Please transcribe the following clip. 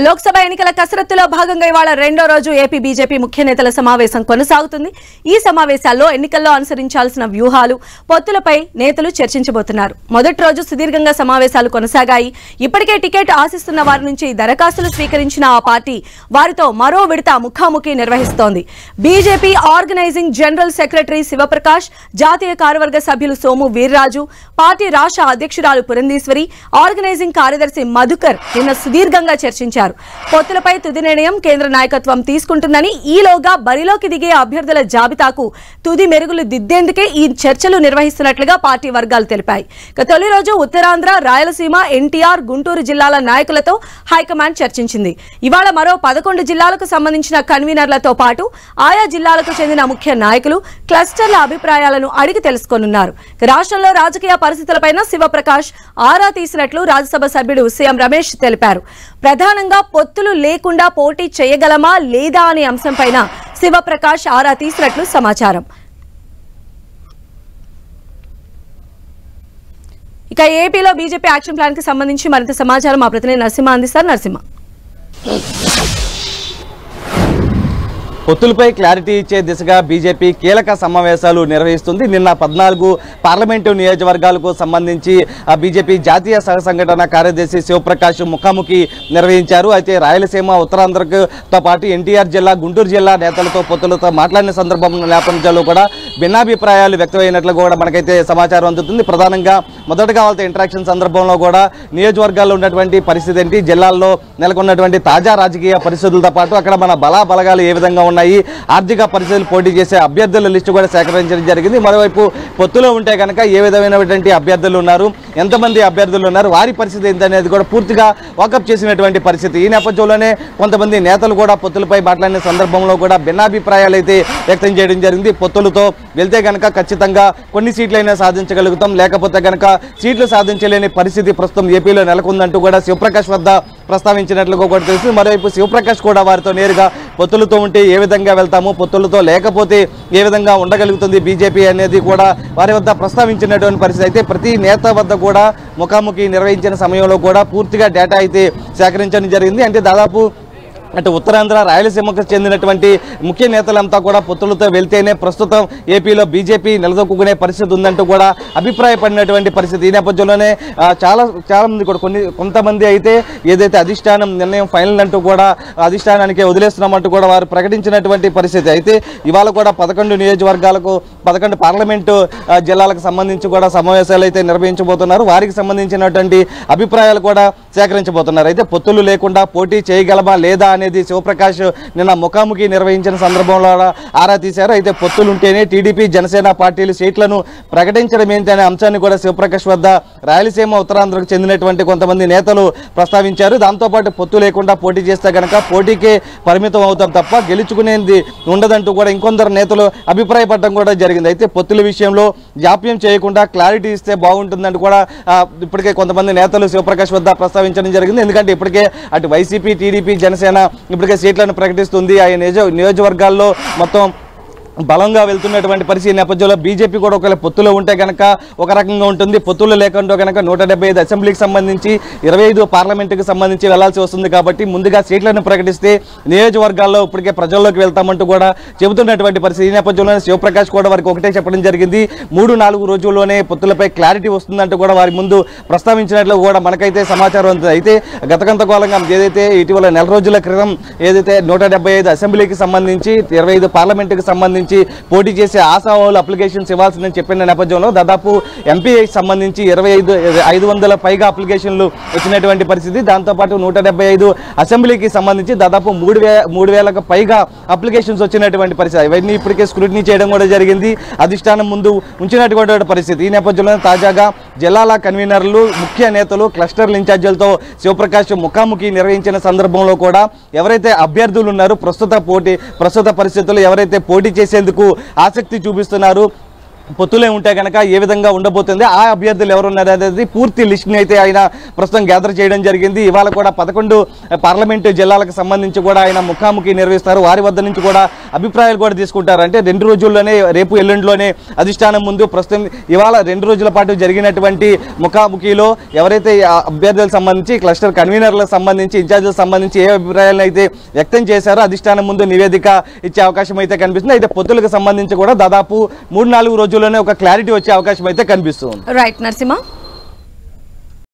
లోక్సభ ఎన్నికల కసరత్తులో భాగంగా ఇవాళ రెండో రోజు ఏపీ బీజేపీ ముఖ్య నేతల సమావేశం కొనసాగుతుంది. ఈ సమావేశాల్లో ఎన్నికల్లో అనుసరించాల్సిన వ్యూహాలు, పొత్తులపై నేతలు చర్చించబోతున్నారు. మొదటి రోజు సుదీర్ఘంగా సమావేశాలు కొనసాగాయి. ఇప్పటికే టికెట్ ఆశిస్తున్న వారి నుంచి దరఖాస్తులు స్వీకరించిన ఆ పార్టీ వారితో మరో విడత ముఖాముఖి నిర్వహిస్తోంది. BJP organising general secretary Shivaprakash, జాతీయ కార్యవర్గ సభ్యులు సోము వీర్రాజు, పార్టీ రాష్ట్ర అధ్యక్షురాలు పురంధేశ్వరి, ఆర్గనైజింగ్ కార్యదర్శి మధుకర్ నిన్న సుదీర్ఘంగా చర్చించారు. పొత్తులపై తుది నిర్ణయం కేంద్ర నాయకత్వం తీసుకుంటుందని, ఈలోగా బరిలోకి దిగే అభ్యర్థుల జాబితాకు తుది మెరుగులు దిద్దేందుకే ఈ చర్చలు నిర్వహిస్తున్నట్లుగా పార్టీ వర్గాలు తెలిపాయి. తొలి రోజు ఉత్తరాంధ్ర, రాయలసీమ, ఎన్టీఆర్, గుంటూరు జిల్లాల నాయకులతో హైకమాండ్ చర్చించింది. ఇవాళ మరో 11 జిల్లాలకు సంబంధించిన కన్వీనర్లతో పాటు ఆయా జిల్లాలకు చెందిన ముఖ్య నాయకులు క్లస్టర్ల అభిప్రాయాలను అడిగి తెలుసుకోనున్నారు. రాష్ట్రంలో రాజకీయ పరిస్థితులపై శివప్రకాష్ ఆరా తీసినట్లు రాజ్యసభ సభ్యుడు సీఎం రమేష్ తెలిపారు. ప్రధానంగా పొత్తులు లేకుండా పోటీ చేయగలమా లేదా అనే అంశంపైన శివప్రకాష్ ఆరా తీసినట్లు సమాచారం. ఇక ఏపీలో బీజేపీ యాక్షన్ ప్లాన్ కి సంబంధించి మరింత సమాచారం మా ప్రతినిధి నరసింహ అందిస్తారు. నరసింహ, పొత్తులపై క్లారిటీ ఇచ్చే దిశగా బీజేపీ కీలక సమావేశాలు నిర్వహిస్తుంది. నిన్న 14 పార్లమెంటు నియోజకవర్గాలకు సంబంధించి బీజేపీ జాతీయ సహ సంఘటన కార్యదర్శి శివప్రకాష్ ముఖాముఖి నిర్వహించారు. అయితే రాయలసీమ, ఉత్తరాంధ్రతో పాటు ఎన్టీఆర్ జిల్లా, గుంటూరు జిల్లా నేతలతో పొత్తులతో మాట్లాడిన నేపథ్యంలో కూడా భిన్నాభిప్రాయాలు వ్యక్తమైనట్లు కూడా మనకైతే సమాచారం అందుతుంది. ప్రధానంగా మొదటగా వాళ్ళతో ఇంటరాక్షన్ సందర్భంలో కూడా నియోజకవర్గాల్లో ఉన్నటువంటి పరిస్థితి ఏంటి, జిల్లాల్లో నెలకొన్నటువంటి తాజా రాజకీయ పరిస్థితులతో పాటు అక్కడ మన బలాబలగాలు ఏ విధంగా ఉన్నాయి, ఆర్థిక పరిస్థితులు పోటీ చేసే అభ్యర్థుల లిస్టు కూడా సేకరించడం జరిగింది. మరోవైపు పొత్తులో ఉంటే కనుక ఏ విధమైనటువంటి అభ్యర్థులు ఉన్నారు, ఎంతమంది అభ్యర్థులు ఉన్నారు, వారి పరిస్థితి ఏంటనేది కూడా పూర్తిగా వాకప్ చేసినటువంటి పరిస్థితి. ఈ నేపథ్యంలోనే కొంతమంది నేతలు కూడా పొత్తులపై మాట్లాడిన సందర్భంలో కూడా భిన్నాభిప్రాయాలు అయితే వ్యక్తం చేయడం జరిగింది. పొత్తులతో వెళ్తే కనుక ఖచ్చితంగా కొన్ని సీట్లైనా సాధించగలుగుతాం, లేకపోతే కనుక సీట్లు సాధించలేని పరిస్థితి ప్రస్తుతం ఏపీలో నెలకొందంటూ కూడా శివప్రకాష్ వద్ద ప్రస్తావించినట్లుగా కూడా తెలుసు. మరోవైపు శివప్రకాష్ కూడా వారితో నేరుగా పొత్తులతో ఉంటే ఏ విధంగా వెళ్తాము, పొత్తులతో లేకపోతే ఏ విధంగా ఉండగలుగుతుంది బీజేపీ అనేది కూడా వారి వద్ద ప్రస్తావించినటువంటి పరిస్థితి. అయితే ప్రతి నేత వద్ద కూడా ముఖాముఖి నిర్వహించిన సమయంలో కూడా పూర్తిగా డేటా అయితే సేకరించడం జరిగింది. అంటే దాదాపు అంటే ఉత్తరాంధ్ర, రాయలసీమకు చెందినటువంటి ముఖ్య నేతలంతా కూడా పొత్తులతో వెళ్తేనే ప్రస్తుతం ఏపీలో బీజేపీ నిలదొక్కునే పరిస్థితి ఉందంటూ కూడా అభిప్రాయపడినటువంటి పరిస్థితి. ఈ నేపథ్యంలోనే చాలా మంది కూడా కొంతమంది అయితే ఏదైతే అధిష్టానం నిర్ణయం ఫైనల్ అంటూ కూడా అధిష్టానానికే వదిలేస్తున్నామంటూ కూడా వారు ప్రకటించినటువంటి పరిస్థితి. అయితే ఇవాళ కూడా 11 నియోజకవర్గాలకు 11 పార్లమెంటు జిల్లాలకు సంబంధించి కూడా సమావేశాలు అయితే నిర్వహించబోతున్నారు. వారికి సంబంధించినటువంటి అభిప్రాయాలు కూడా సేకరించబోతున్నారు. అయితే పొత్తులు లేకుండా పోటీ చేయగలమా లేదా అనేది శివప్రకాష్ నిన్న ముఖాముఖి నిర్వహించిన సందర్భంలో ఆరా తీశారు. అయితే పొత్తులుంటేనే టీడీపీ, జనసేన పార్టీలు సీట్లను ప్రకటించడం ఏంటి అనే అంశాన్ని కూడా శివప్రకాష్ వద్ద రాయలసీమ, ఉత్తరాంధ్రకు చెందినటువంటి కొంతమంది నేతలు ప్రస్తావించారు. దాంతోపాటు పొత్తు లేకుండా పోటీ చేస్తే కనుక పోటీకే పరిమితం అవుతాం తప్ప గెలుచుకునేది ఉండదంటూ కూడా ఇంకొందరు నేతలు అభిప్రాయపడడం కూడా జరిగింది. అయితే పొత్తుల విషయంలో జాప్యం చేయకుండా క్లారిటీ ఇస్తే బాగుంటుందని కూడా ఇప్పటికే కొంతమంది నేతలు శివప్రకాష్ వద్ద ప్రస్తావించడం జరిగింది. ఎందుకంటే ఇప్పటికే అటు వైసీపీ, టీడీపీ, జనసేన ఇప్పటికే సీట్లను ప్రకటిస్తుంది. ఆ నియోజకవర్గాల్లో మొత్తం బలంగా వెళ్తున్నటువంటి పరిస్థితి నేపథ్యంలో బీజేపీ కూడా ఒకవేళ పొత్తులో ఉంటే కనుక ఒక రకంగా ఉంటుంది, పొత్తులు లేకుండా కనుక 175 అసెంబ్లీకి సంబంధించి 25 పార్లమెంటుకి సంబంధించి వెళ్లాల్సి వస్తుంది. కాబట్టి ముందుగా సీట్లను ప్రకటిస్తే నియోజకవర్గాల్లో ఇప్పటికే ప్రజల్లోకి వెళ్తామంటూ కూడా చెబుతున్నటువంటి పరిస్థితి. ఈ నేపథ్యంలో శివప్రకాష్ కూడా వారికి ఒకటే చెప్పడం జరిగింది, 3-4 రోజుల్లోనే పొత్తులపై క్లారిటీ వస్తుందంటూ కూడా వారి ముందు ప్రస్తావించినట్లు కూడా మనకైతే సమాచారం ఉంది. అయితే గతకంతకాలంగా ఏదైతే ఇటీవల నెల రోజుల క్రితం ఏదైతే 175 అసెంబ్లీకి సంబంధించి 25 పార్లమెంటుకి సంబంధించి పోటీ చేసే ఆశావాహులు అప్లికేషన్స్ ఇవ్వాల్సిందని చెప్పిన నేపథ్యంలో దాదాపు ఎంపీఐకి సంబంధించి 500 పైగా అప్లికేషన్లు వచ్చినటువంటి పరిస్థితి. దాంతోపాటు 175 అసెంబ్లీకి సంబంధించి దాదాపు 3,000కు పైగా అప్లికేషన్స్ వచ్చినటువంటి పరిస్థితి. ఇవన్నీ ఇప్పటికే స్క్రూటినీ చేయడం కూడా జరిగింది, అధిష్టానం ముందు ఉంచినటువంటి పరిస్థితి. ఈ నేపథ్యంలో తాజాగా జిల్లాల కన్వీనర్లు, ముఖ్య నేతలు, క్లస్టర్ల ఇన్ఛార్జీలతో శివప్రకాష్ ముఖాముఖి నిర్వహించిన సందర్భంలో కూడా ఎవరైతే అభ్యర్థులు ఉన్నారో ప్రస్తుత పరిస్థితుల్లో ఎవరైతే పోటీ చేసేందుకు ఆసక్తి చూపిస్తున్నారు, పొత్తులే ఉంటే కనుక ఏ విధంగా ఉండబోతుంది, ఆ అభ్యర్థులు ఎవరున్నారు అనేది పూర్తి లిస్ట్ని అయితే ఆయన ప్రస్తుతం గ్యాదర్ చేయడం జరిగింది. ఇవాళ కూడా 11 పార్లమెంటు జిల్లాలకు సంబంధించి కూడా ఆయన ముఖాముఖి నిర్వహిస్తారు. వారి వద్ద నుంచి కూడా అభిప్రాయాలు కూడా తీసుకుంటారు. అంటే 2 రోజుల్లోనే, రేపు ఎల్లుండిలోనే అధిష్టానం ముందు ప్రస్తుతం ఇవాళ 2 రోజుల పాటు జరిగినటువంటి ముఖాముఖిలో ఎవరైతే అభ్యర్థులకు సంబంధించి, క్లస్టర్ కన్వీనర్లకు సంబంధించి, ఇన్ఛార్జీలకు సంబంధించి ఏ అభిప్రాయాలను అయితే వ్యక్తం చేశారో అధిష్టానం ముందు నివేదిక ఇచ్చే అవకాశం అయితే కనిపిస్తుంది. అయితే పొత్తులకు సంబంధించి కూడా దాదాపు 3-4 రోజుల్లోనే ఒక క్లారిటీ వచ్చే అవకాశం అయితే కనిపిస్తుంది. రైట్ నరసింహ.